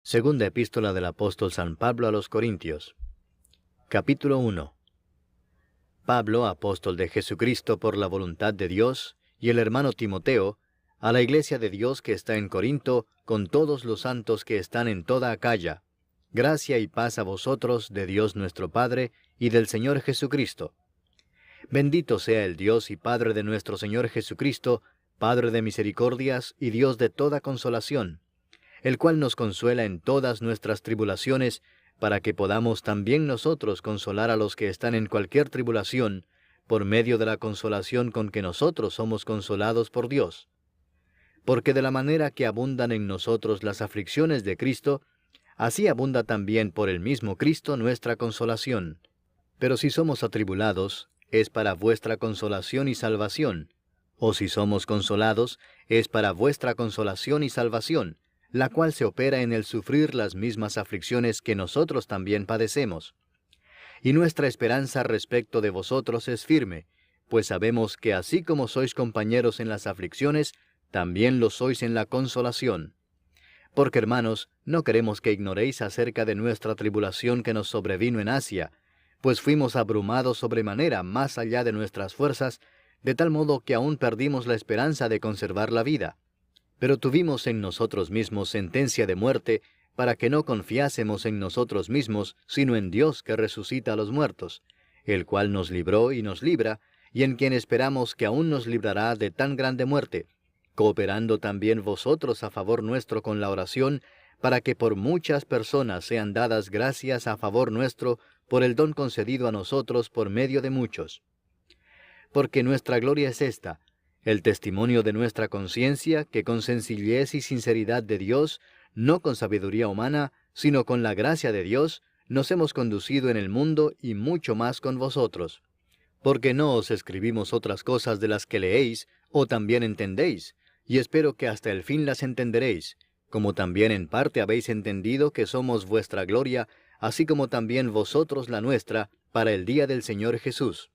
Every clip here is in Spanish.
Segunda epístola del apóstol San Pablo a los Corintios. Capítulo 1. Pablo, apóstol de Jesucristo por la voluntad de Dios, y el hermano Timoteo, a la iglesia de Dios que está en Corinto, con todos los santos que están en toda Acaya. Gracia y paz a vosotros de Dios nuestro Padre y del Señor Jesucristo. Bendito sea el Dios y Padre de nuestro Señor Jesucristo, Padre de misericordias y Dios de toda consolación, el cual nos consuela en todas nuestras tribulaciones, para que podamos también nosotros consolar a los que están en cualquier tribulación, por medio de la consolación con que nosotros somos consolados por Dios. Porque de la manera que abundan en nosotros las aflicciones de Cristo, así abunda también por el mismo Cristo nuestra consolación. Pero si somos atribulados, es para vuestra consolación y salvación, o si somos consolados, es para vuestra consolación y salvación, la cual se opera en el sufrir las mismas aflicciones que nosotros también padecemos. Y nuestra esperanza respecto de vosotros es firme, pues sabemos que así como sois compañeros en las aflicciones, también lo sois en la consolación. Porque, hermanos, no queremos que ignoréis acerca de nuestra tribulación que nos sobrevino en Asia, pues fuimos abrumados sobremanera más allá de nuestras fuerzas, de tal modo que aún perdimos la esperanza de conservar la vida. Pero tuvimos en nosotros mismos sentencia de muerte, para que no confiásemos en nosotros mismos, sino en Dios que resucita a los muertos, el cual nos libró y nos libra, y en quien esperamos que aún nos librará de tan grande muerte, cooperando también vosotros a favor nuestro con la oración, para que por muchas personas sean dadas gracias a favor nuestro, por el don concedido a nosotros por medio de muchos. Porque nuestra gloria es esta, el testimonio de nuestra conciencia, que con sencillez y sinceridad de Dios, no con sabiduría humana, sino con la gracia de Dios, nos hemos conducido en el mundo y mucho más con vosotros. Porque no os escribimos otras cosas de las que leéis, o también entendéis, y espero que hasta el fin las entenderéis, como también en parte habéis entendido que somos vuestra gloria, así como también vosotros la nuestra, para el día del Señor Jesús.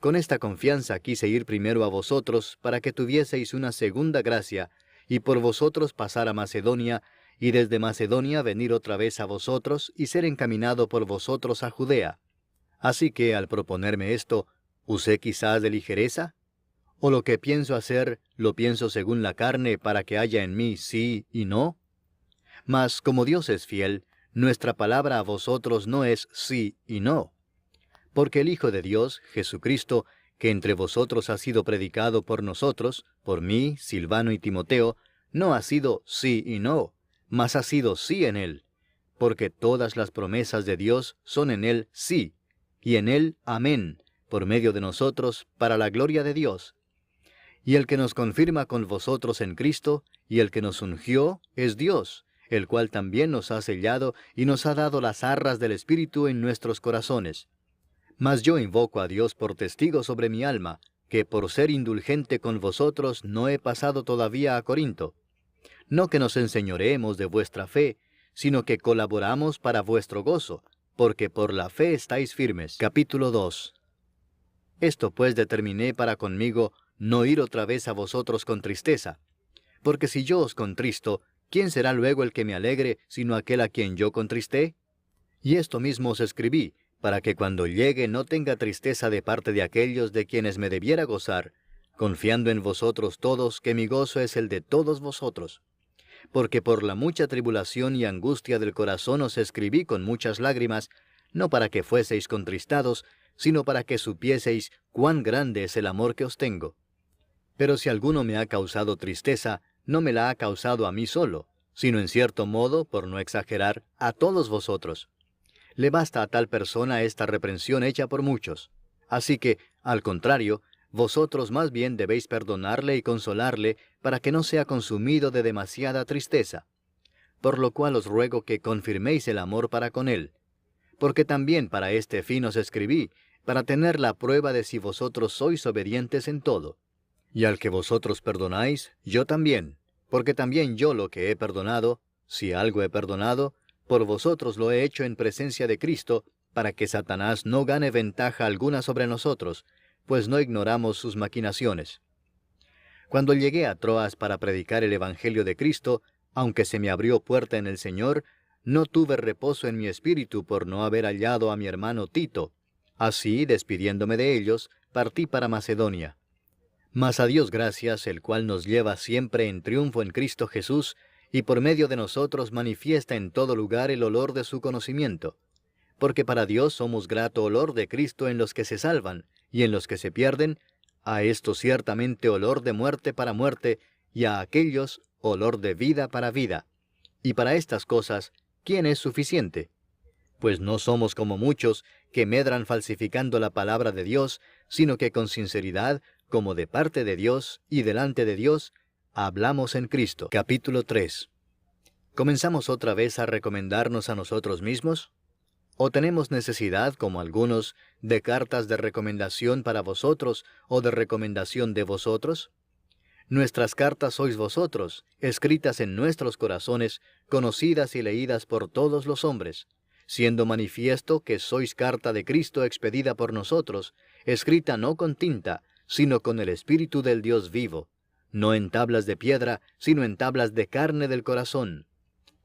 Con esta confianza quise ir primero a vosotros, para que tuvieseis una segunda gracia, y por vosotros pasar a Macedonia, y desde Macedonia venir otra vez a vosotros, y ser encaminado por vosotros a Judea. Así que, al proponerme esto, ¿usé quizás de ligereza? ¿O lo que pienso hacer, lo pienso según la carne, para que haya en mí sí y no? Mas, como Dios es fiel, nuestra palabra a vosotros no es sí y no. Porque el Hijo de Dios, Jesucristo, que entre vosotros ha sido predicado por nosotros, por mí, Silvano y Timoteo, no ha sido sí y no, mas ha sido sí en él, porque todas las promesas de Dios son en él sí, y en él amén, por medio de nosotros, para la gloria de Dios. Y el que nos confirma con vosotros en Cristo, y el que nos ungió, es Dios, el cual también nos ha sellado y nos ha dado las arras del Espíritu en nuestros corazones. Mas yo invoco a Dios por testigo sobre mi alma, que por ser indulgente con vosotros no he pasado todavía a Corinto. No que nos enseñoreemos de vuestra fe, sino que colaboramos para vuestro gozo, porque por la fe estáis firmes. Capítulo 2. Esto pues determiné para conmigo no ir otra vez a vosotros con tristeza. Porque si yo os contristo, ¿quién será luego el que me alegre, sino aquel a quien yo contristé? Y esto mismo os escribí, para que cuando llegue no tenga tristeza de parte de aquellos de quienes me debiera gozar, confiando en vosotros todos que mi gozo es el de todos vosotros. Porque por la mucha tribulación y angustia del corazón os escribí con muchas lágrimas, no para que fueseis contristados, sino para que supieseis cuán grande es el amor que os tengo. Pero si alguno me ha causado tristeza, no me la ha causado a mí solo, sino en cierto modo, por no exagerar, a todos vosotros. Le basta a tal persona esta reprensión hecha por muchos. Así que, al contrario, vosotros más bien debéis perdonarle y consolarle, para que no sea consumido de demasiada tristeza. Por lo cual os ruego que confirméis el amor para con él. Porque también para este fin os escribí, para tener la prueba de si vosotros sois obedientes en todo. Y al que vosotros perdonáis, yo también, porque también yo lo que he perdonado, si algo he perdonado, por vosotros lo he hecho en presencia de Cristo, para que Satanás no gane ventaja alguna sobre nosotros, pues no ignoramos sus maquinaciones. Cuando llegué a Troas para predicar el Evangelio de Cristo, aunque se me abrió puerta en el Señor, no tuve reposo en mi espíritu por no haber hallado a mi hermano Tito. Así, despidiéndome de ellos, partí para Macedonia. Mas a Dios gracias, el cual nos lleva siempre en triunfo en Cristo Jesús, y por medio de nosotros manifiesta en todo lugar el olor de su conocimiento. Porque para Dios somos grato olor de Cristo en los que se salvan, y en los que se pierden, a estos ciertamente olor de muerte para muerte, y a aquellos olor de vida para vida. Y para estas cosas, ¿quién es suficiente? Pues no somos como muchos que medran falsificando la palabra de Dios, sino que con sinceridad, como de parte de Dios y delante de Dios, hablamos en Cristo. Capítulo 3. ¿Comenzamos otra vez a recomendarnos a nosotros mismos? ¿O tenemos necesidad, como algunos, de cartas de recomendación para vosotros o de recomendación de vosotros? Nuestras cartas sois vosotros, escritas en nuestros corazones, conocidas y leídas por todos los hombres, siendo manifiesto que sois carta de Cristo expedida por nosotros, escrita no con tinta, sino con el Espíritu del Dios vivo, no en tablas de piedra, sino en tablas de carne del corazón.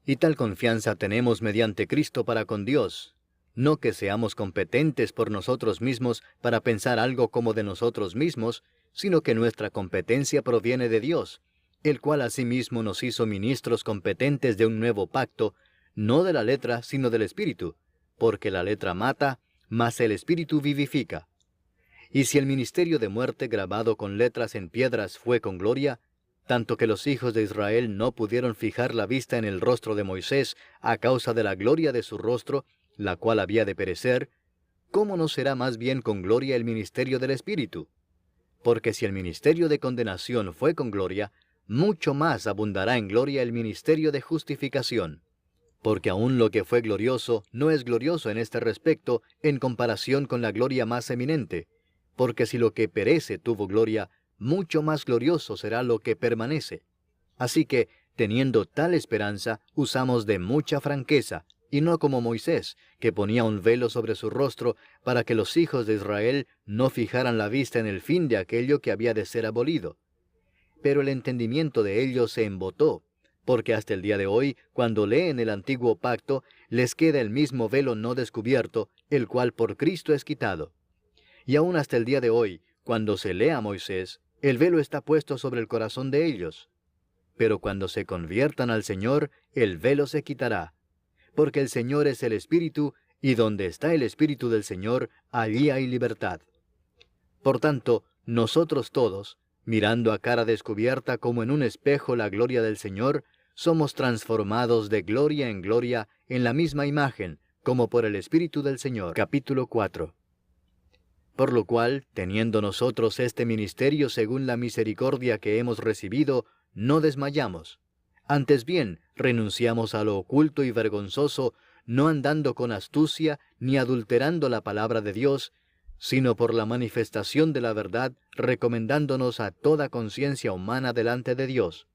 Y tal confianza tenemos mediante Cristo para con Dios, no que seamos competentes por nosotros mismos para pensar algo como de nosotros mismos, sino que nuestra competencia proviene de Dios, el cual asimismo nos hizo ministros competentes de un nuevo pacto, no de la letra, sino del Espíritu, porque la letra mata, mas el Espíritu vivifica. Y si el ministerio de muerte grabado con letras en piedras fue con gloria, tanto que los hijos de Israel no pudieron fijar la vista en el rostro de Moisés a causa de la gloria de su rostro, la cual había de perecer, ¿cómo no será más bien con gloria el ministerio del Espíritu? Porque si el ministerio de condenación fue con gloria, mucho más abundará en gloria el ministerio de justificación. Porque aun lo que fue glorioso no es glorioso en este respecto en comparación con la gloria más eminente, porque si lo que perece tuvo gloria, mucho más glorioso será lo que permanece. Así que, teniendo tal esperanza, usamos de mucha franqueza, y no como Moisés, que ponía un velo sobre su rostro para que los hijos de Israel no fijaran la vista en el fin de aquello que había de ser abolido. Pero el entendimiento de ellos se embotó, porque hasta el día de hoy, cuando leen el antiguo pacto, les queda el mismo velo no descubierto, el cual por Cristo es quitado. Y aún hasta el día de hoy, cuando se lee a Moisés, el velo está puesto sobre el corazón de ellos. Pero cuando se conviertan al Señor, el velo se quitará. Porque el Señor es el Espíritu, y donde está el Espíritu del Señor, allí hay libertad. Por tanto, nosotros todos, mirando a cara descubierta como en un espejo la gloria del Señor, somos transformados de gloria en gloria en la misma imagen, como por el Espíritu del Señor. Capítulo 4. Por lo cual, teniendo nosotros este ministerio según la misericordia que hemos recibido, no desmayamos. Antes bien, renunciamos a lo oculto y vergonzoso, no andando con astucia, ni adulterando la palabra de Dios, sino por la manifestación de la verdad, recomendándonos a toda conciencia humana delante de Dios.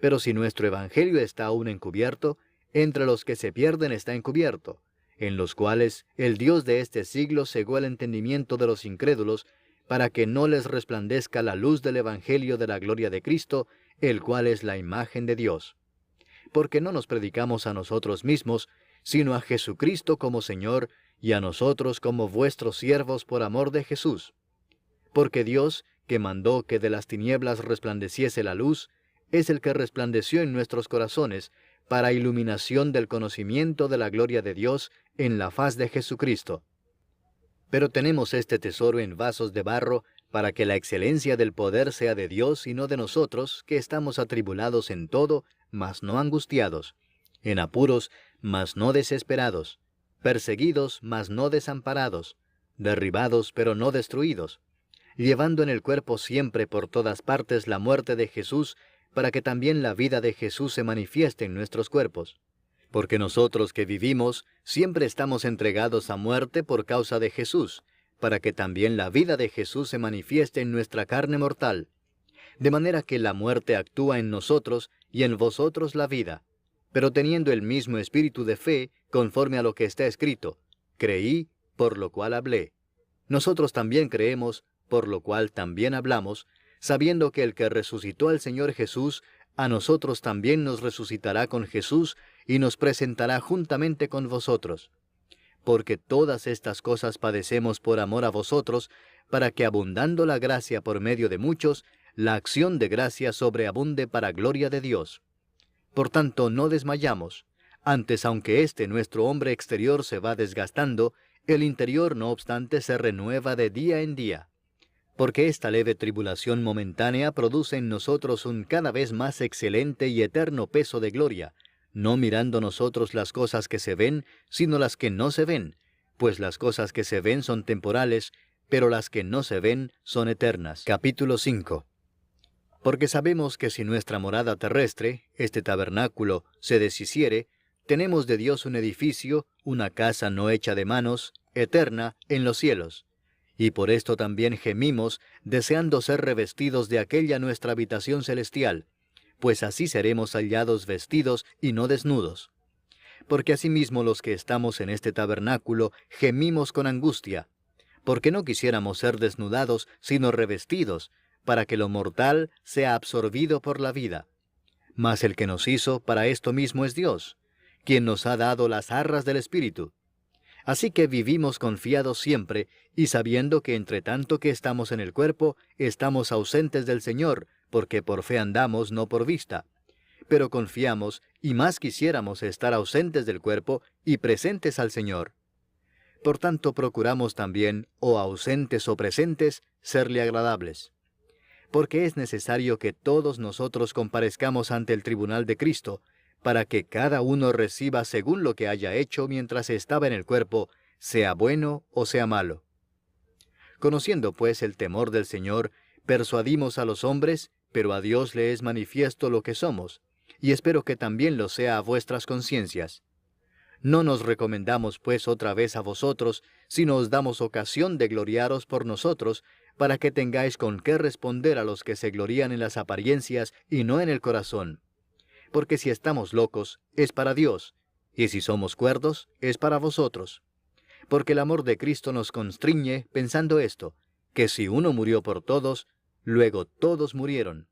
Pero si nuestro evangelio está aún encubierto, entre los que se pierden está encubierto, en los cuales el Dios de este siglo cegó el entendimiento de los incrédulos, para que no les resplandezca la luz del evangelio de la gloria de Cristo, el cual es la imagen de Dios. Porque no nos predicamos a nosotros mismos, sino a Jesucristo como Señor, y a nosotros como vuestros siervos por amor de Jesús. Porque Dios, que mandó que de las tinieblas resplandeciese la luz, es el que resplandeció en nuestros corazones, para iluminación del conocimiento de la gloria de Dios en la faz de Jesucristo. Pero tenemos este tesoro en vasos de barro, para que la excelencia del poder sea de Dios y no de nosotros, que estamos atribulados en todo, mas no angustiados, en apuros, mas no desesperados, perseguidos, mas no desamparados, derribados, pero no destruidos, llevando en el cuerpo siempre por todas partes la muerte de Jesús, para que también la vida de Jesús se manifieste en nuestros cuerpos. Porque nosotros que vivimos, siempre estamos entregados a muerte por causa de Jesús, para que también la vida de Jesús se manifieste en nuestra carne mortal. De manera que la muerte actúa en nosotros y en vosotros la vida. Pero teniendo el mismo espíritu de fe, conforme a lo que está escrito, creí, por lo cual hablé. Nosotros también creemos, por lo cual también hablamos, sabiendo que el que resucitó al Señor Jesús, a nosotros también nos resucitará con Jesús y nos presentará juntamente con vosotros. Porque todas estas cosas padecemos por amor a vosotros, para que abundando la gracia por medio de muchos, la acción de gracia sobreabunde para gloria de Dios. Por tanto, no desmayamos. Antes, aunque nuestro hombre exterior se va desgastando, el interior no obstante se renueva de día en día. Porque esta leve tribulación momentánea produce en nosotros un cada vez más excelente y eterno peso de gloria, no mirando nosotros las cosas que se ven, sino las que no se ven, pues las cosas que se ven son temporales, pero las que no se ven son eternas. Capítulo 5. Porque sabemos que si nuestra morada terrestre, este tabernáculo, se deshiciere, tenemos de Dios un edificio, una casa no hecha de manos, eterna, en los cielos. Y por esto también gemimos, deseando ser revestidos de aquella nuestra habitación celestial, pues así seremos hallados vestidos y no desnudos. Porque asimismo los que estamos en este tabernáculo gemimos con angustia, porque no quisiéramos ser desnudados, sino revestidos, para que lo mortal sea absorbido por la vida. Mas el que nos hizo para esto mismo es Dios, quien nos ha dado las arras del Espíritu. Así que vivimos confiados siempre, y sabiendo que entre tanto que estamos en el cuerpo, estamos ausentes del Señor, porque por fe andamos, no por vista. Pero confiamos, y más quisiéramos estar ausentes del cuerpo y presentes al Señor. Por tanto procuramos también, o ausentes o presentes, serle agradables. Porque es necesario que todos nosotros comparezcamos ante el tribunal de Cristo, para que cada uno reciba según lo que haya hecho mientras estaba en el cuerpo, sea bueno o sea malo. Conociendo pues el temor del Señor, persuadimos a los hombres, pero a Dios le es manifiesto lo que somos, y espero que también lo sea a vuestras conciencias. No nos recomendamos pues otra vez a vosotros, sino os damos ocasión de gloriaros por nosotros, para que tengáis con qué responder a los que se glorían en las apariencias y no en el corazón. Porque si estamos locos, es para Dios, y si somos cuerdos, es para vosotros. Porque el amor de Cristo nos constriñe, pensando esto, que si uno murió por todos, luego todos murieron.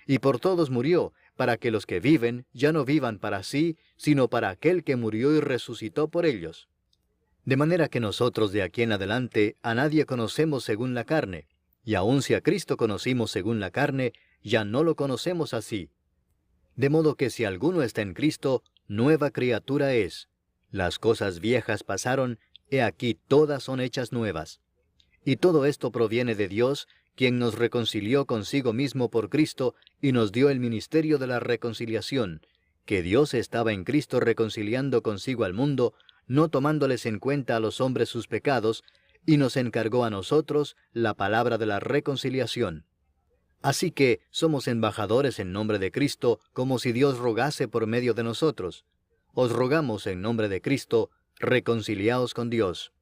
Y por todos murió, para que los que viven ya no vivan para sí, sino para aquel que murió y resucitó por ellos. De manera que nosotros de aquí en adelante a nadie conocemos según la carne, y aun si a Cristo conocimos según la carne, ya no lo conocemos así. De modo que si alguno está en Cristo, nueva criatura es. Las cosas viejas pasaron, he aquí todas son hechas nuevas. Y todo esto proviene de Dios, quien nos reconcilió consigo mismo por Cristo y nos dio el ministerio de la reconciliación, que Dios estaba en Cristo reconciliando consigo al mundo, no tomándoles en cuenta a los hombres sus pecados, y nos encargó a nosotros la palabra de la reconciliación. Así que somos embajadores en nombre de Cristo, como si Dios rogase por medio de nosotros. Os rogamos en nombre de Cristo, reconciliaos con Dios.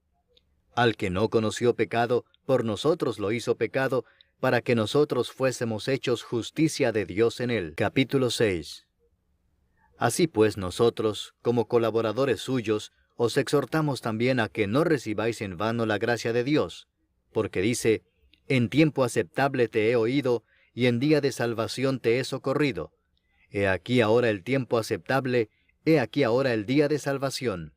Al que no conoció pecado, por nosotros lo hizo pecado, para que nosotros fuésemos hechos justicia de Dios en él. Capítulo 6. Así pues nosotros, como colaboradores suyos, os exhortamos también a que no recibáis en vano la gracia de Dios, porque dice, en tiempo aceptable te he oído, y en día de salvación te he socorrido. He aquí ahora el tiempo aceptable, he aquí ahora el día de salvación.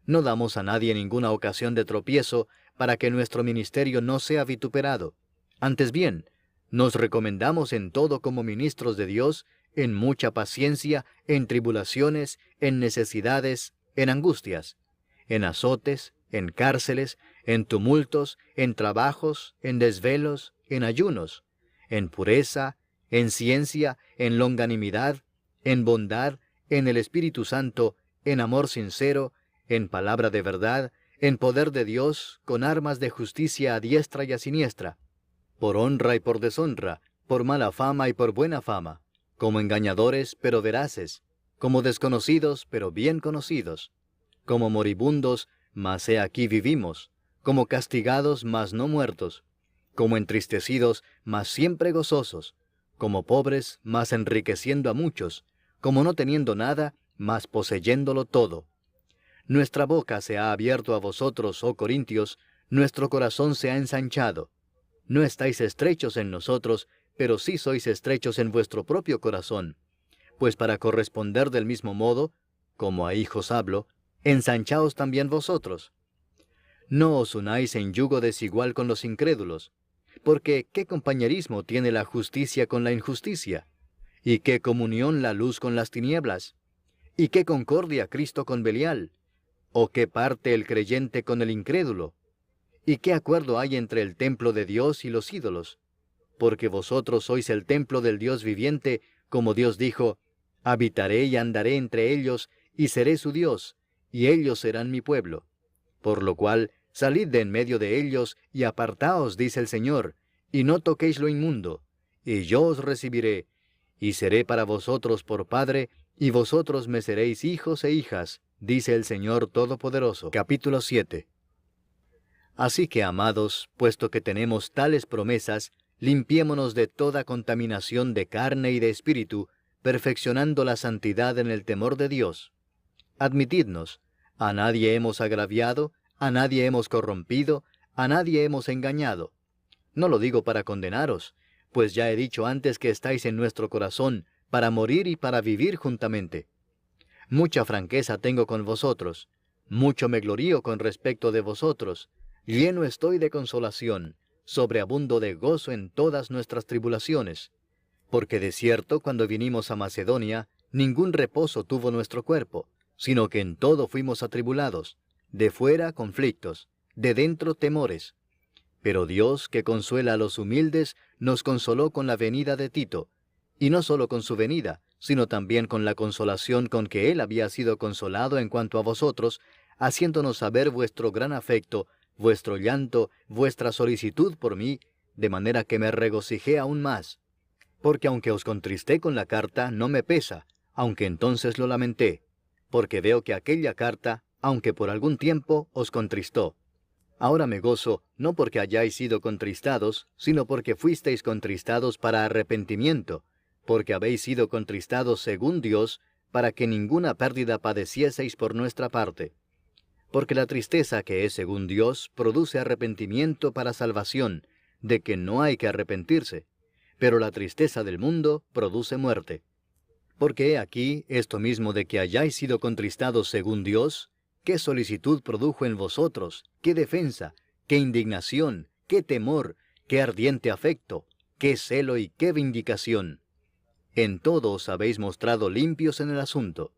No damos a nadie ninguna ocasión de tropiezo, para que nuestro ministerio no sea vituperado. Antes bien, nos recomendamos en todo como ministros de Dios, en mucha paciencia, en tribulaciones, en necesidades, en angustias, en azotes, en cárceles, en tumultos, en trabajos, en desvelos, en ayunos, en pureza, en ciencia, en longanimidad, en bondad, en el Espíritu Santo, en amor sincero, en palabra de verdad, en poder de Dios, con armas de justicia a diestra y a siniestra, por honra y por deshonra, por mala fama y por buena fama, como engañadores pero veraces, como desconocidos pero bien conocidos, como moribundos, mas he aquí vivimos, como castigados mas no muertos, como entristecidos mas siempre gozosos, como pobres mas enriqueciendo a muchos, como no teniendo nada mas poseyéndolo todo. Nuestra boca se ha abierto a vosotros, oh Corintios, nuestro corazón se ha ensanchado. No estáis estrechos en nosotros, pero sí sois estrechos en vuestro propio corazón, Pues para corresponder del mismo modo, como a hijos hablo, ensanchaos también vosotros. No os unáis en yugo desigual con los incrédulos, porque ¿qué compañerismo tiene la justicia con la injusticia? ¿Y qué comunión la luz con las tinieblas? ¿Y qué concordia Cristo con Belial? ¿O qué parte el creyente con el incrédulo? ¿Y qué acuerdo hay entre el templo de Dios y los ídolos? Porque vosotros sois el templo del Dios viviente, como Dios dijo, habitaré y andaré entre ellos, y seré su Dios, y ellos serán mi pueblo. Por lo cual, salid de en medio de ellos, y apartaos, dice el Señor, y no toquéis lo inmundo, y yo os recibiré, y seré para vosotros por Padre, y vosotros me seréis hijos e hijas, dice el Señor Todopoderoso. Capítulo 7. Así que, amados, puesto que tenemos tales promesas, limpiémonos de toda contaminación de carne y de espíritu, perfeccionando la santidad en el temor de Dios. Admitidnos, a nadie hemos agraviado, a nadie hemos corrompido, a nadie hemos engañado. No lo digo para condenaros, pues ya he dicho antes que estáis en nuestro corazón, para morir y para vivir juntamente. Mucha franqueza tengo con vosotros, mucho me glorío con respecto de vosotros, lleno estoy de consolación, sobreabundo de gozo en todas nuestras tribulaciones. Porque de cierto, cuando vinimos a Macedonia, ningún reposo tuvo nuestro cuerpo, sino que en todo fuimos atribulados, de fuera conflictos, de dentro temores. Pero Dios, que consuela a los humildes, nos consoló con la venida de Tito, y no solo con su venida, sino también con la consolación con que él había sido consolado en cuanto a vosotros, haciéndonos saber vuestro gran afecto, vuestro llanto, vuestra solicitud por mí, de manera que me regocijé aún más. Porque aunque os contristé con la carta, no me pesa, aunque entonces lo lamenté, porque veo que aquella carta, aunque por algún tiempo, os contristó. Ahora me gozo, no porque hayáis sido contristados, sino porque fuisteis contristados para arrepentimiento, porque habéis sido contristados según Dios, para que ninguna pérdida padecieseis por nuestra parte. Porque la tristeza que es según Dios produce arrepentimiento para salvación, de que no hay que arrepentirse, pero la tristeza del mundo produce muerte. Porque he aquí esto mismo de que hayáis sido contristados según Dios, qué solicitud produjo en vosotros, qué defensa, qué indignación, qué temor, qué ardiente afecto, qué celo y qué vindicación. En todo os habéis mostrado limpios en el asunto.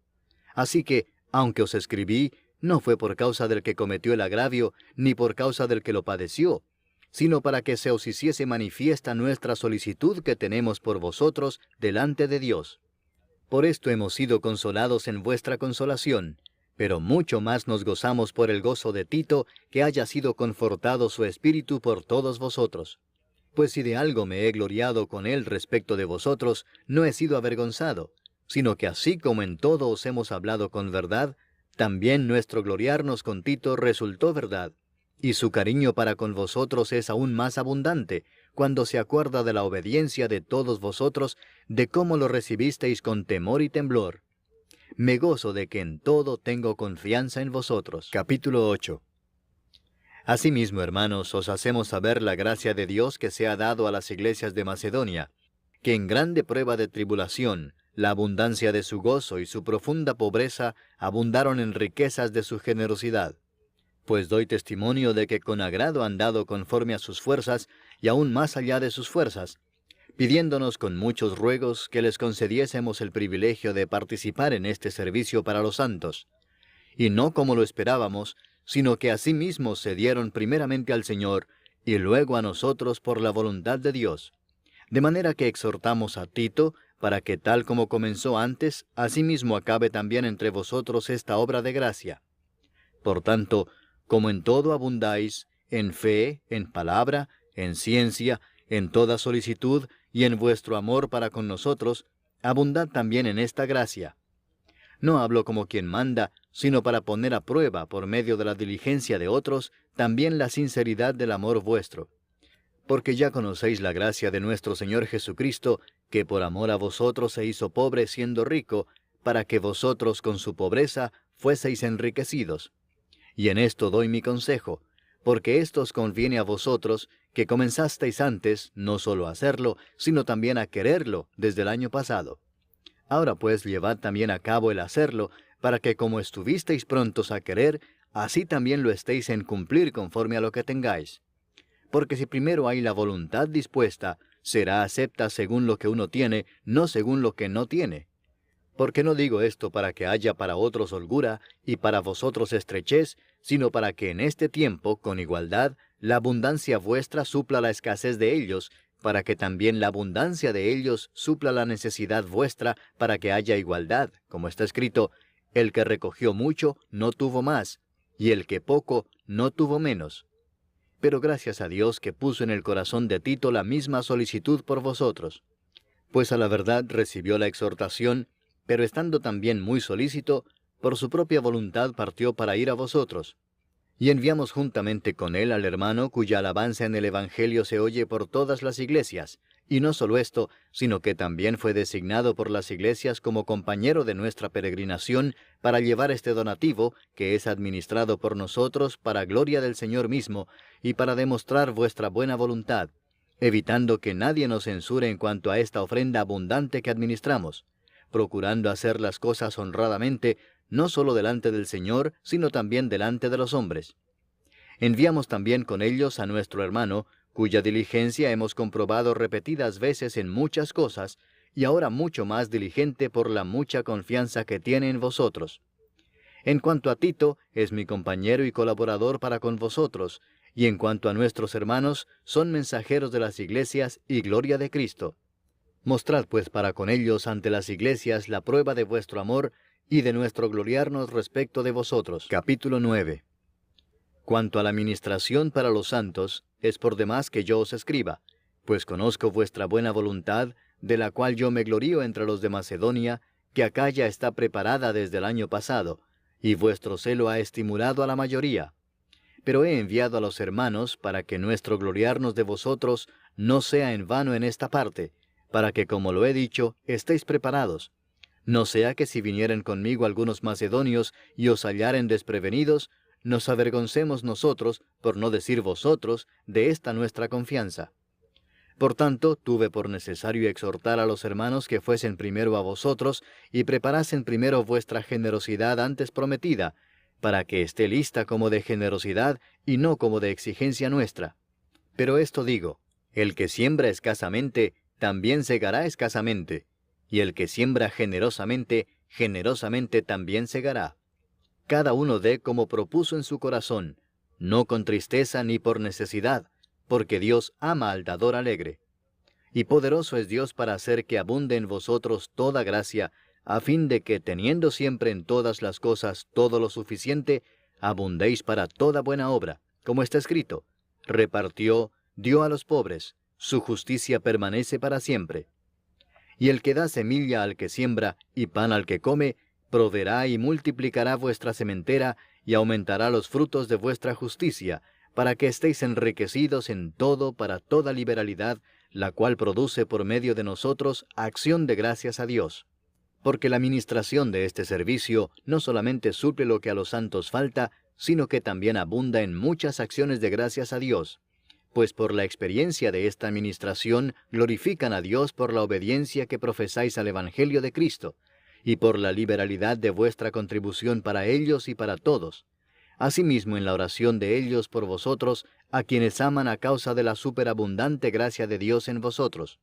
Así que, aunque os escribí, no fue por causa del que cometió el agravio, ni por causa del que lo padeció, sino para que se os hiciese manifiesta nuestra solicitud que tenemos por vosotros delante de Dios. Por esto hemos sido consolados en vuestra consolación, pero mucho más nos gozamos por el gozo de Tito, que haya sido confortado su espíritu por todos vosotros. Pues si de algo me he gloriado con él respecto de vosotros, no he sido avergonzado, sino que así como en todo os hemos hablado con verdad, también nuestro gloriarnos con Tito resultó verdad, y su cariño para con vosotros es aún más abundante, cuando se acuerda de la obediencia de todos vosotros, de cómo lo recibisteis con temor y temblor. Me gozo de que en todo tengo confianza en vosotros. Capítulo 8. Asimismo, hermanos, os hacemos saber la gracia de Dios que se ha dado a las iglesias de Macedonia, que en grande prueba de tribulación, la abundancia de su gozo y su profunda pobreza abundaron en riquezas de su generosidad. Pues doy testimonio de que con agrado han dado conforme a sus fuerzas y aún más allá de sus fuerzas, pidiéndonos con muchos ruegos que les concediésemos el privilegio de participar en este servicio para los santos. Y no como lo esperábamos, sino que asimismo se dieron primeramente al Señor y luego a nosotros por la voluntad de Dios. De manera que exhortamos a Tito, para que tal como comenzó antes, asimismo acabe también entre vosotros esta obra de gracia. Por tanto, como en todo abundáis, en fe, en palabra, en ciencia, en toda solicitud y en vuestro amor para con nosotros, abundad también en esta gracia. No hablo como quien manda, sino para poner a prueba, por medio de la diligencia de otros, también la sinceridad del amor vuestro. Porque ya conocéis la gracia de nuestro Señor Jesucristo, que por amor a vosotros se hizo pobre siendo rico, para que vosotros con su pobreza fueseis enriquecidos. Y en esto doy mi consejo, porque esto os conviene a vosotros, que comenzasteis antes, no solo a hacerlo, sino también a quererlo desde el año pasado. Ahora pues llevad también a cabo el hacerlo, para que como estuvisteis prontos a querer, así también lo estéis en cumplir conforme a lo que tengáis. Porque si primero hay la voluntad dispuesta, será acepta según lo que uno tiene, no según lo que no tiene. Porque no digo esto para que haya para otros holgura y para vosotros estrechez, sino para que en este tiempo, con igualdad, la abundancia vuestra supla la escasez de ellos, para que también la abundancia de ellos supla la necesidad vuestra, para que haya igualdad, como está escrito, el que recogió mucho no tuvo más, y el que poco no tuvo menos. Pero gracias a Dios que puso en el corazón de Tito la misma solicitud por vosotros. Pues a la verdad recibió la exhortación, pero estando también muy solícito, por su propia voluntad partió para ir a vosotros. Y enviamos juntamente con él al hermano cuya alabanza en el Evangelio se oye por todas las iglesias, y no solo esto, sino que también fue designado por las iglesias como compañero de nuestra peregrinación para llevar este donativo, que es administrado por nosotros para gloria del Señor mismo, y para demostrar vuestra buena voluntad, evitando que nadie nos censure en cuanto a esta ofrenda abundante que administramos, procurando hacer las cosas honradamente, no solo delante del Señor, sino también delante de los hombres. Enviamos también con ellos a nuestro hermano, cuya diligencia hemos comprobado repetidas veces en muchas cosas, y ahora mucho más diligente por la mucha confianza que tiene en vosotros. En cuanto a Tito, es mi compañero y colaborador para con vosotros, y en cuanto a nuestros hermanos, son mensajeros de las iglesias y gloria de Cristo. Mostrad pues para con ellos ante las iglesias la prueba de vuestro amor y de nuestro gloriarnos respecto de vosotros. Capítulo 9. Cuanto a la ministración para los santos, es por demás que yo os escriba, pues conozco vuestra buena voluntad, de la cual yo me glorío entre los de Macedonia, que acá ya está preparada desde el año pasado, y vuestro celo ha estimulado a la mayoría. Pero he enviado a los hermanos para que nuestro gloriarnos de vosotros no sea en vano en esta parte, para que, como lo he dicho, estéis preparados. No sea que si vinieren conmigo algunos macedonios y os hallaren desprevenidos, nos avergoncemos nosotros, por no decir vosotros, de esta nuestra confianza. Por tanto, tuve por necesario exhortar a los hermanos que fuesen primero a vosotros y preparasen primero vuestra generosidad antes prometida, para que esté lista como de generosidad y no como de exigencia nuestra. Pero esto digo, el que siembra escasamente, también segará escasamente, y el que siembra generosamente, generosamente también segará. Cada uno dé como propuso en su corazón, no con tristeza ni por necesidad, porque Dios ama al dador alegre. Y poderoso es Dios para hacer que abunde en vosotros toda gracia, a fin de que, teniendo siempre en todas las cosas todo lo suficiente, abundéis para toda buena obra, como está escrito, repartió, dio a los pobres, su justicia permanece para siempre. Y el que da semilla al que siembra y pan al que come, proveerá y multiplicará vuestra sementera y aumentará los frutos de vuestra justicia, para que estéis enriquecidos en todo para toda liberalidad, la cual produce por medio de nosotros acción de gracias a Dios. Porque la ministración de este servicio no solamente suple lo que a los santos falta, sino que también abunda en muchas acciones de gracias a Dios. Pues por la experiencia de esta administración glorifican a Dios por la obediencia que profesáis al Evangelio de Cristo, y por la liberalidad de vuestra contribución para ellos y para todos. Asimismo en la oración de ellos por vosotros, a quienes aman a causa de la superabundante gracia de Dios en vosotros.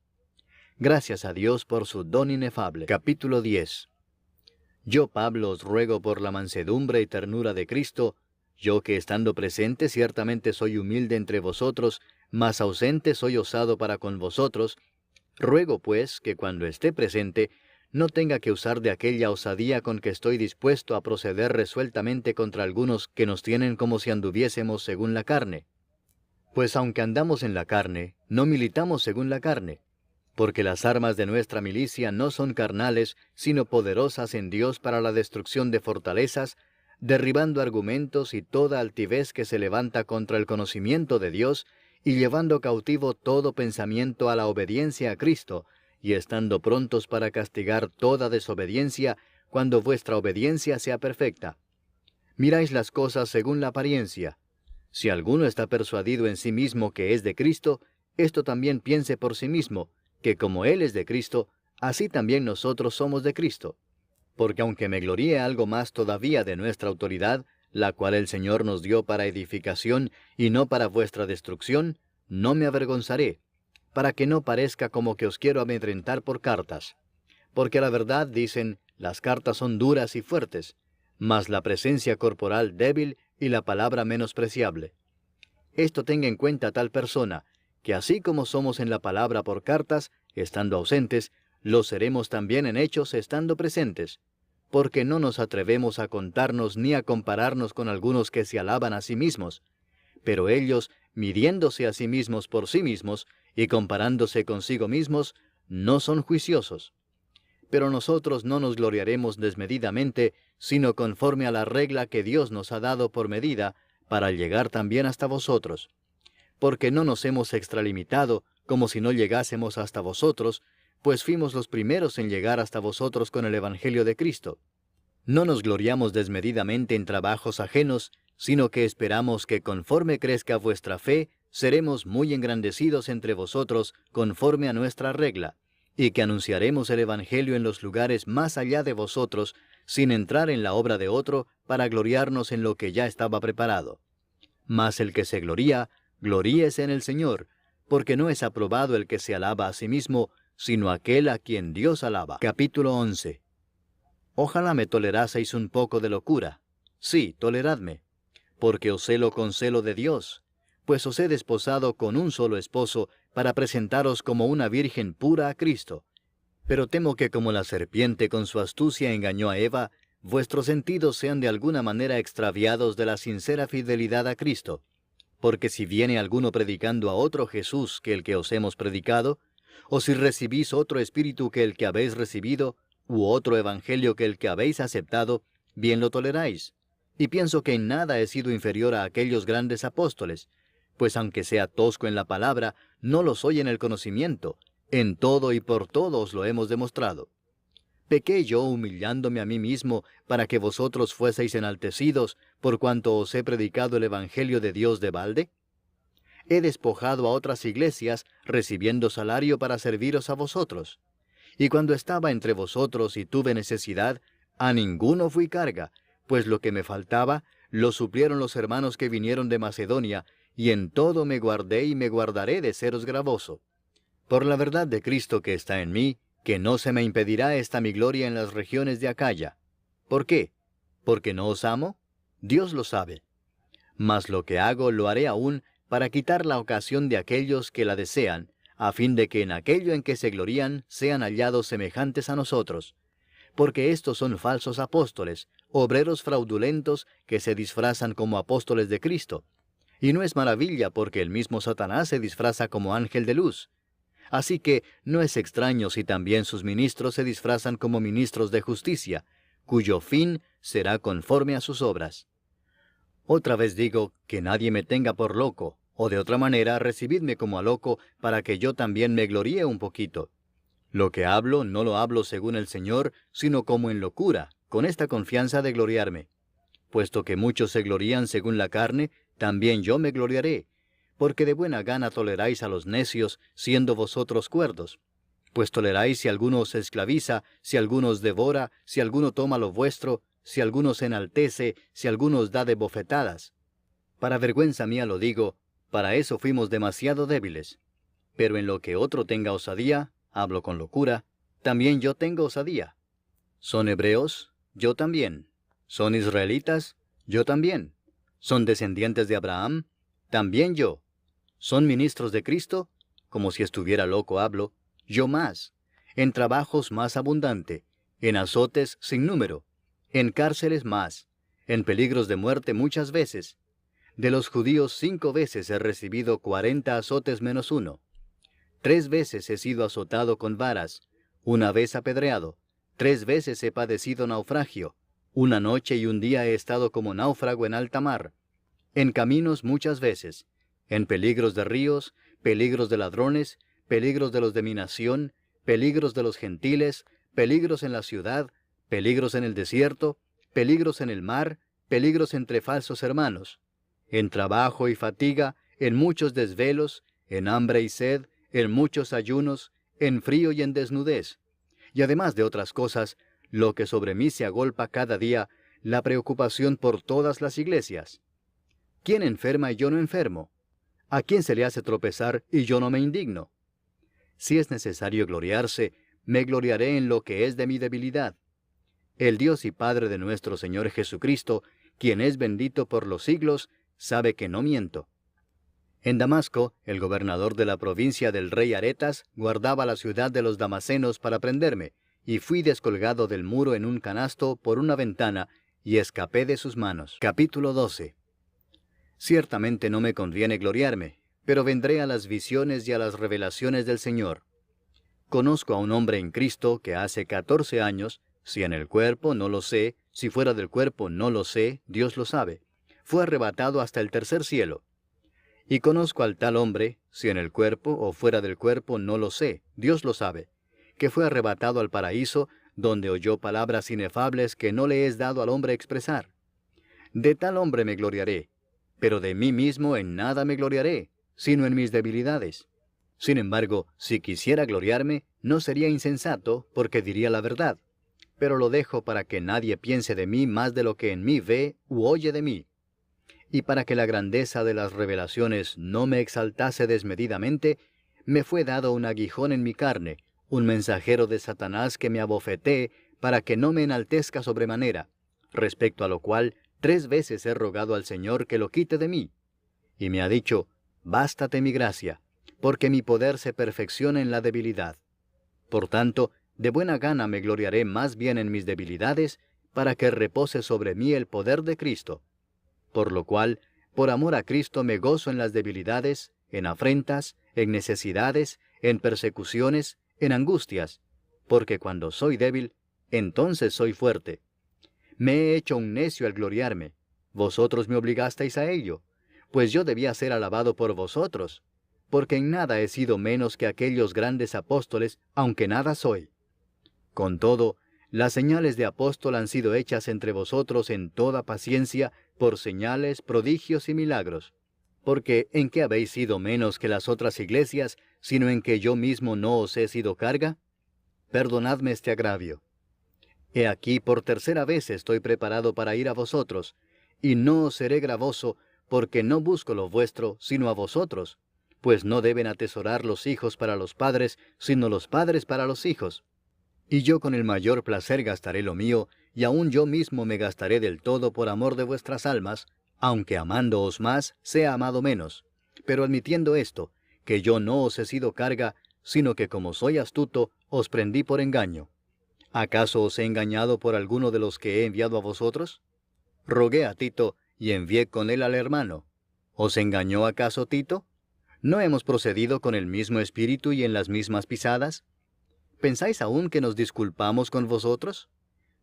Gracias a Dios por su don inefable. Capítulo 10. Yo, Pablo, os ruego por la mansedumbre y ternura de Cristo, yo que estando presente ciertamente soy humilde entre vosotros, mas ausente soy osado para con vosotros, ruego pues que cuando esté presente, no tenga que usar de aquella osadía con que estoy dispuesto a proceder resueltamente contra algunos que nos tienen como si anduviésemos según la carne. Pues aunque andamos en la carne, no militamos según la carne, porque las armas de nuestra milicia no son carnales, sino poderosas en Dios para la destrucción de fortalezas, derribando argumentos y toda altivez que se levanta contra el conocimiento de Dios, y llevando cautivo todo pensamiento a la obediencia a Cristo, y estando prontos para castigar toda desobediencia, cuando vuestra obediencia sea perfecta. Miráis las cosas según la apariencia. Si alguno está persuadido en sí mismo que es de Cristo, esto también piense por sí mismo, que como Él es de Cristo, así también nosotros somos de Cristo. Porque aunque me gloríe algo más todavía de nuestra autoridad, la cual el Señor nos dio para edificación y no para vuestra destrucción, no me avergonzaré, para que no parezca como que os quiero amedrentar por cartas. Porque a la verdad dicen, las cartas son duras y fuertes, mas la presencia corporal débil y la palabra menospreciable. Esto tenga en cuenta tal persona, que así como somos en la palabra por cartas, estando ausentes, lo seremos también en hechos estando presentes, porque no nos atrevemos a contarnos ni a compararnos con algunos que se alaban a sí mismos, pero ellos, midiéndose a sí mismos por sí mismos y comparándose consigo mismos, no son juiciosos. Pero nosotros no nos gloriaremos desmedidamente, sino conforme a la regla que Dios nos ha dado por medida, para llegar también hasta vosotros. Porque no nos hemos extralimitado, como si no llegásemos hasta vosotros, pues fuimos los primeros en llegar hasta vosotros con el Evangelio de Cristo. No nos gloriamos desmedidamente en trabajos ajenos, sino que esperamos que conforme crezca vuestra fe, seremos muy engrandecidos entre vosotros conforme a nuestra regla, y que anunciaremos el Evangelio en los lugares más allá de vosotros, sin entrar en la obra de otro, para gloriarnos en lo que ya estaba preparado. Mas el que se gloría, gloríese en el Señor, porque no es aprobado el que se alaba a sí mismo, sino aquel a quien Dios alaba. Capítulo 11. Ojalá me toleraseis un poco de locura. Sí, toleradme, porque os celo con celo de Dios, pues os he desposado con un solo esposo, para presentaros como una virgen pura a Cristo. Pero temo que como la serpiente con su astucia engañó a Eva, vuestros sentidos sean de alguna manera extraviados de la sincera fidelidad a Cristo. Porque si viene alguno predicando a otro Jesús que el que os hemos predicado, o si recibís otro espíritu que el que habéis recibido, u otro evangelio que el que habéis aceptado, bien lo toleráis. Y pienso que en nada he sido inferior a aquellos grandes apóstoles, pues aunque sea tosco en la palabra, no lo soy en el conocimiento. En todo y por todo os lo hemos demostrado. ¿Pequé yo humillándome a mí mismo para que vosotros fueseis enaltecidos por cuanto os he predicado el Evangelio de Dios de balde? He despojado a otras iglesias, recibiendo salario para serviros a vosotros. Y cuando estaba entre vosotros y tuve necesidad, a ninguno fui carga, pues lo que me faltaba, lo suplieron los hermanos que vinieron de Macedonia, y en todo me guardé y me guardaré de seros gravoso. Por la verdad de Cristo que está en mí, que no se me impedirá esta mi gloria en las regiones de Acaya. ¿Por qué? ¿Porque no os amo? Dios lo sabe. Mas lo que hago lo haré aún para quitar la ocasión de aquellos que la desean, a fin de que en aquello en que se glorían sean hallados semejantes a nosotros. Porque estos son falsos apóstoles, obreros fraudulentos que se disfrazan como apóstoles de Cristo. Y no es maravilla porque el mismo Satanás se disfraza como ángel de luz. Así que no es extraño si también sus ministros se disfrazan como ministros de justicia, cuyo fin será conforme a sus obras. Otra vez digo, que nadie me tenga por loco, o de otra manera recibidme como a loco, para que yo también me gloríe un poquito. Lo que hablo no lo hablo según el Señor, sino como en locura, con esta confianza de gloriarme. Puesto que muchos se glorían según la carne, también yo me gloriaré, porque de buena gana toleráis a los necios, siendo vosotros cuerdos. Pues toleráis si alguno os esclaviza, si alguno os devora, si alguno toma lo vuestro, si alguno se enaltece, si alguno os da de bofetadas. Para vergüenza mía lo digo, para eso fuimos demasiado débiles. Pero en lo que otro tenga osadía, hablo con locura, también yo tengo osadía. ¿Son hebreos? Yo también. ¿Son israelitas? Yo también. ¿Son descendientes de Abraham? También yo. ¿Son ministros de Cristo? Como si estuviera loco hablo. Yo más. En trabajos más abundante. En azotes sin número. En cárceles más. En peligros de muerte muchas veces. De los judíos 5 veces he recibido 40 azotes menos 1. 3 veces he sido azotado con varas. 1 vez apedreado. 3 veces he padecido naufragio. 1 noche y 1 día he estado como náufrago en alta mar. En caminos muchas veces. En peligros de ríos, peligros de ladrones, peligros de los de mi nación, peligros de los gentiles, peligros en la ciudad, peligros en el desierto, peligros en el mar, peligros entre falsos hermanos. En trabajo y fatiga, en muchos desvelos, en hambre y sed, en muchos ayunos, en frío y en desnudez. y además de otras cosas, lo que sobre mí se agolpa cada día, la preocupación por todas las iglesias. ¿Quién enferma y yo no enfermo? ¿A quién se le hace tropezar y yo no me indigno? Si es necesario gloriarse, me gloriaré en lo que es de mi debilidad. El Dios y Padre de nuestro Señor Jesucristo, quien es bendito por los siglos, sabe que no miento. En Damasco, el gobernador de la provincia del rey Aretas guardaba la ciudad de los damasenos para prenderme, y fui descolgado del muro en un canasto por una ventana, y escapé de sus manos. Capítulo 12. Ciertamente no me conviene gloriarme, pero vendré a las visiones y a las revelaciones del Señor. Conozco a un hombre en Cristo que hace 14 años, si en el cuerpo no lo sé, si fuera del cuerpo no lo sé, Dios lo sabe, fue arrebatado hasta el tercer cielo. Y conozco al tal hombre, si en el cuerpo o fuera del cuerpo no lo sé, Dios lo sabe, que fue arrebatado al paraíso, donde oyó palabras inefables que no le es dado al hombre expresar. De tal hombre me gloriaré, pero de mí mismo en nada me gloriaré, sino en mis debilidades. Sin embargo, si quisiera gloriarme, no sería insensato, porque diría la verdad. Pero lo dejo para que nadie piense de mí más de lo que en mí ve u oye de mí. Y para que la grandeza de las revelaciones no me exaltase desmedidamente, me fue dado un aguijón en mi carne, un mensajero de Satanás que me abofetee para que no me enaltezca sobremanera, respecto a lo cual 3 veces he rogado al Señor que lo quite de mí. Y me ha dicho, bástate mi gracia, porque mi poder se perfecciona en la debilidad. Por tanto, de buena gana me gloriaré más bien en mis debilidades, para que repose sobre mí el poder de Cristo. Por lo cual, por amor a Cristo me gozo en las debilidades, en afrentas, en necesidades, en persecuciones, en angustias, porque cuando soy débil, entonces soy fuerte. Me he hecho un necio al gloriarme. Vosotros me obligasteis a ello, pues yo debía ser alabado por vosotros, porque en nada he sido menos que aquellos grandes apóstoles, aunque nada soy. Con todo, las señales de apóstol han sido hechas entre vosotros en toda paciencia, por señales, prodigios y milagros. Porque ¿en qué habéis sido menos que las otras iglesias, sino en que yo mismo no os he sido carga? Perdonadme este agravio. He aquí por 3ª vez estoy preparado para ir a vosotros, y no os seré gravoso, porque no busco lo vuestro, sino a vosotros, pues no deben atesorar los hijos para los padres, sino los padres para los hijos. Y yo con el mayor placer gastaré lo mío, y aun yo mismo me gastaré del todo por amor de vuestras almas, aunque amándoos más, sea amado menos. Pero admitiendo esto, que yo no os he sido carga, sino que como soy astuto, os prendí por engaño. ¿Acaso os he engañado por alguno de los que he enviado a vosotros? Rogué a Tito, y envié con él al hermano. ¿Os engañó acaso Tito? ¿No hemos procedido con el mismo espíritu y en las mismas pisadas? ¿Pensáis aún que nos disculpamos con vosotros?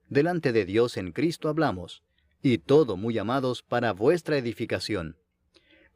Delante de Dios en Cristo hablamos, y todo, muy amados, para vuestra edificación.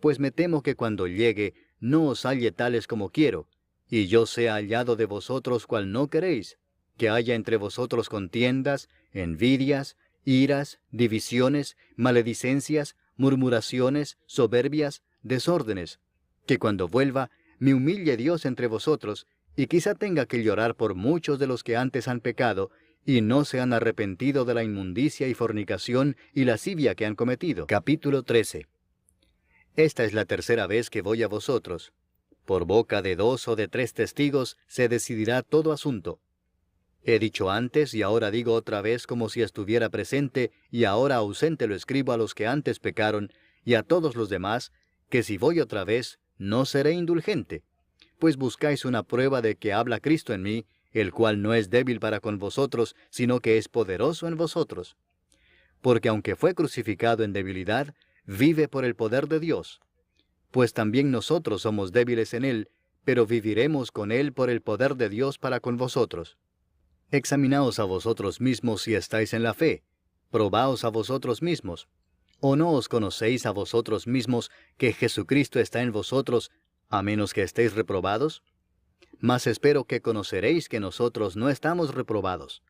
Pues me temo que cuando llegue, no os halle tales como quiero, y yo sea hallado de vosotros cual no queréis, que haya entre vosotros contiendas, envidias, iras, divisiones, maledicencias, murmuraciones, soberbias, desórdenes, que cuando vuelva, me humille Dios entre vosotros, y quizá tenga que llorar por muchos de los que antes han pecado, y no se han arrepentido de la inmundicia y fornicación y lascivia que han cometido. Capítulo 13. Esta es la 3ª vez que voy a vosotros. Por boca de 2 o de 3 testigos se decidirá todo asunto. He dicho antes y ahora digo otra vez como si estuviera presente, y ahora ausente lo escribo a los que antes pecaron, y a todos los demás, que si voy otra vez, no seré indulgente. Pues buscáis una prueba de que habla Cristo en mí, el cual no es débil para con vosotros, sino que es poderoso en vosotros. Porque aunque fue crucificado en debilidad, vive por el poder de Dios. Pues también nosotros somos débiles en él, pero viviremos con él por el poder de Dios para con vosotros. Examinaos a vosotros mismos si estáis en la fe. Probaos a vosotros mismos. ¿O no os conocéis a vosotros mismos que Jesucristo está en vosotros, a menos que estéis reprobados? Mas espero que conoceréis que nosotros no estamos reprobados.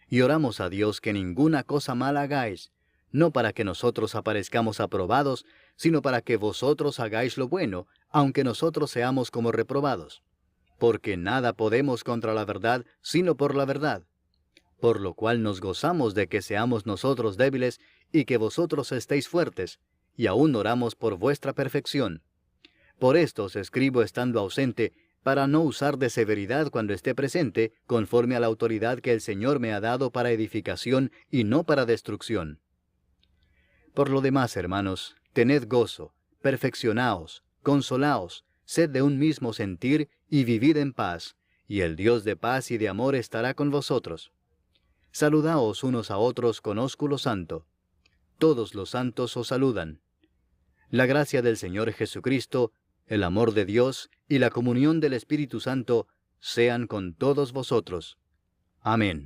Y oramos a Dios que ninguna cosa mala hagáis, no para que nosotros aparezcamos aprobados, sino para que vosotros hagáis lo bueno, aunque nosotros seamos como reprobados. porque nada podemos contra la verdad, sino por la verdad. Por lo cual nos gozamos de que seamos nosotros débiles y que vosotros estéis fuertes, y aún oramos por vuestra perfección. Por esto os escribo estando ausente, para no usar de severidad cuando esté presente, conforme a la autoridad que el Señor me ha dado para edificación y no para destrucción. Por lo demás, hermanos, tened gozo, perfeccionaos, consolaos, sed de un mismo sentir y vivid en paz, y el Dios de paz y de amor estará con vosotros. Saludaos unos a otros con ósculo santo. Todos los santos os saludan. La gracia del Señor Jesucristo, el amor de Dios y la comunión del Espíritu Santo sean con todos vosotros. Amén.